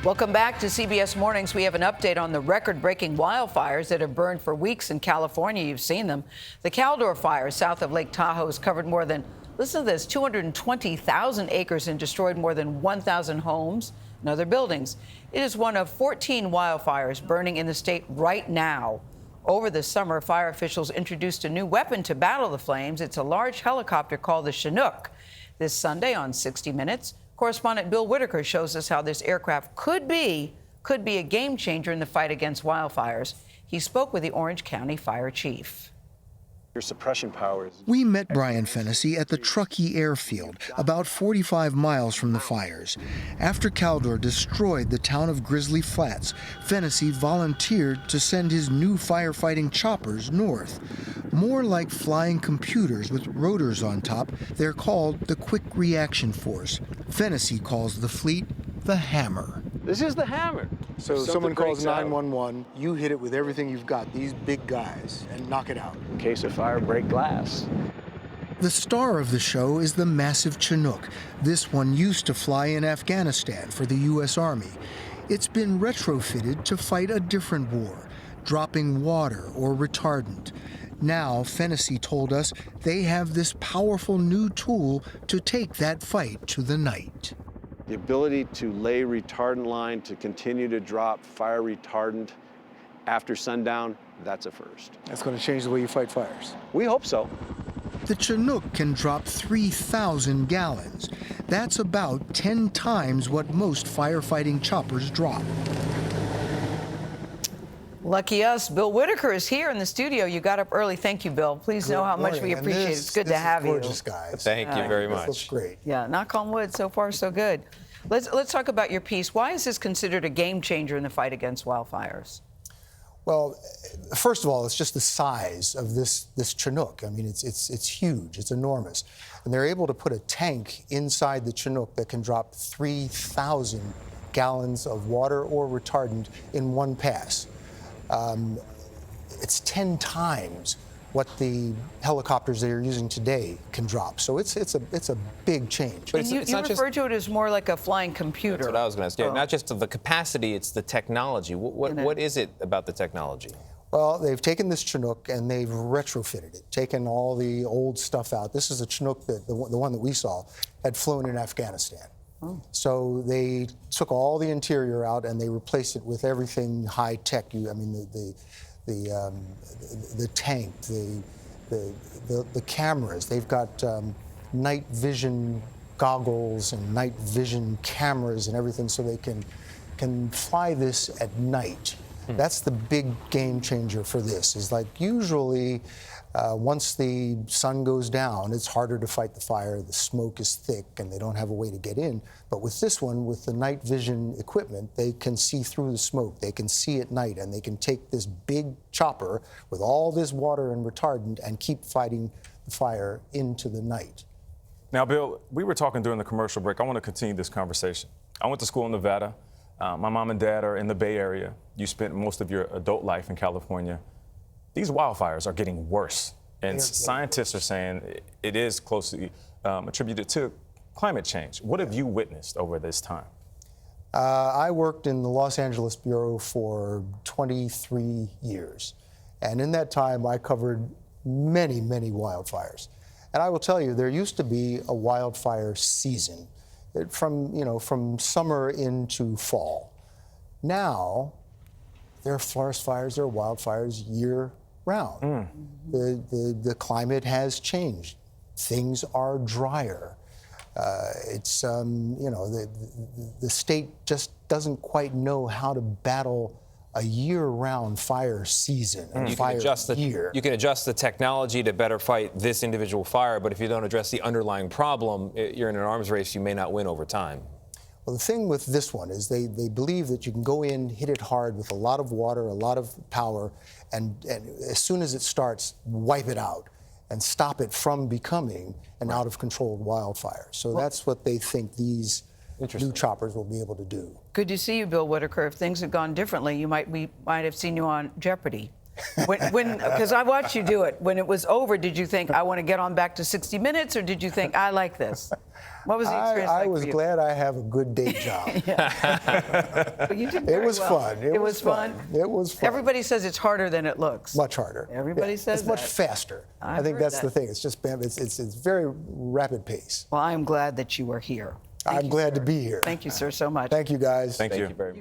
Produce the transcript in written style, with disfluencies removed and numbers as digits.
Welcome back to CBS Mornings. We have an update on the record-breaking wildfires that have burned for weeks in California. You've seen them. The Caldor fire south of Lake Tahoe has covered more than, listen to this, 220,000 acres and destroyed more than 1,000 homes and other buildings. It is one of 14 wildfires burning in the state right now. Over the summer, fire officials introduced a new weapon to battle the flames. It's a large helicopter called the Chinook. This Sunday on 60 Minutes, correspondent Bill Whitaker shows us how this aircraft could be a game changer in the fight against wildfires. He spoke with the Orange County fire chief. Your suppression powers. We met Brian Fennessy at the Truckee Airfield, about 45 miles from the fires. After Caldor destroyed the town of Grizzly Flats, Fennessy volunteered to send his new firefighting choppers north. More like flying computers with rotors on top, they're called the Quick Reaction Force. Fennessy calls the fleet the Hammer. This is the Hammer. So If someone calls breaks out, 911, you hit it with everything you've got, these big guys, and knock it out. in case of fire, break glass. The star of the show is the massive Chinook. This one used to fly in Afghanistan for the U.S. Army. It's been retrofitted to fight a different war, dropping water or retardant. Now, Fennessy told us they have this powerful new tool to take that fight to the night. The ability to lay retardant line to continue to drop fire retardant after sundown, that's a first. That's going to change the way you fight fires. We hope so. The Chinook can drop 3,000 gallons. That's about 10 times what most firefighting choppers drop. Lucky us, Bill Whitaker is here in the studio. You got up early. Thank you, Bill. Please know how much we appreciate it. It's good to have you. Gorgeous, guys. Thank you very This much. looks great. Yeah, knock on wood. So far, so good. Let's talk about your piece. Why is this considered a game changer in the fight against wildfires? Well, first of all, it's just the size of this Chinook. I mean, it's huge. It's enormous. And they're able to put a tank inside the Chinook that can drop 3,000 gallons of water or retardant in one pass. It's 10 times what the helicopters they are using today can drop. So it's a big change. But you refer to it as more like a flying computer. That's what I was going to say. Not just the capacity, it's the technology. What is it about the technology? Well, they've taken this Chinook and they've retrofitted it, taken all the old stuff out. This is a Chinook that the one that we saw had flown in Afghanistan. Oh. So they took all the interior out and they replaced it with everything high tech. I mean, the tank, the cameras. They've got night vision goggles and night vision cameras and everything, so they can fly this at night. That's the big game changer for this. Is like usually once the sun goes down, it's harder to fight the fire. The smoke is thick and they don't have a way to get in. But with this one, with the night vision equipment, they can see through the smoke. They can see at night, and they can take this big chopper with all this water and retardant and keep fighting the fire into the night. Now, Bill, we were talking during the commercial break. I want to continue this conversation. I went to school in Nevada. My mom and dad are in the Bay Area. You spent most of your adult life in California. These wildfires are getting worse, and scientists are saying it is closely attributed to climate change. What have you witnessed over this time? I worked in the Los Angeles Bureau for 23 years, and in that time I covered many, many wildfires. And I will tell you, there used to be a wildfire season from summer into fall. Now, there are forest fires, there are wildfires year-round. The climate has changed. Things are drier. The state just doesn't quite know how to battle a year-round fire season and you fire can adjust year. You can adjust the technology to better fight this individual fire, but if you don't address the underlying problem, you're in an arms race you may not win over time. Well, the thing with this one is they believe that you can go in, hit it hard with a lot of water, a lot of power, and as soon as it starts, wipe it out and stop it from becoming an out-of-control wildfire. So that's what they think these new choppers will be able to do. Good to see you, Bill Whitaker. If things had gone differently, we might have seen you on Jeopardy. Because I watched you do it. When it was over, did you think, I want to get on back to 60 Minutes, or did you think, I like this? What was the experience I like was for you? glad I have a good day job. But you did very It was well. fun. It was fun. It was fun. Everybody says it's harder than it looks. Much harder. Everybody says it's much that. faster. I I've think heard that's that. the thing. It's just been it's very rapid pace. Well, I'm glad that you were here. Thank I'm you, glad sir. to be here. Thank you, sir, so much. Thank you, guys. Thank you. Thank you very much.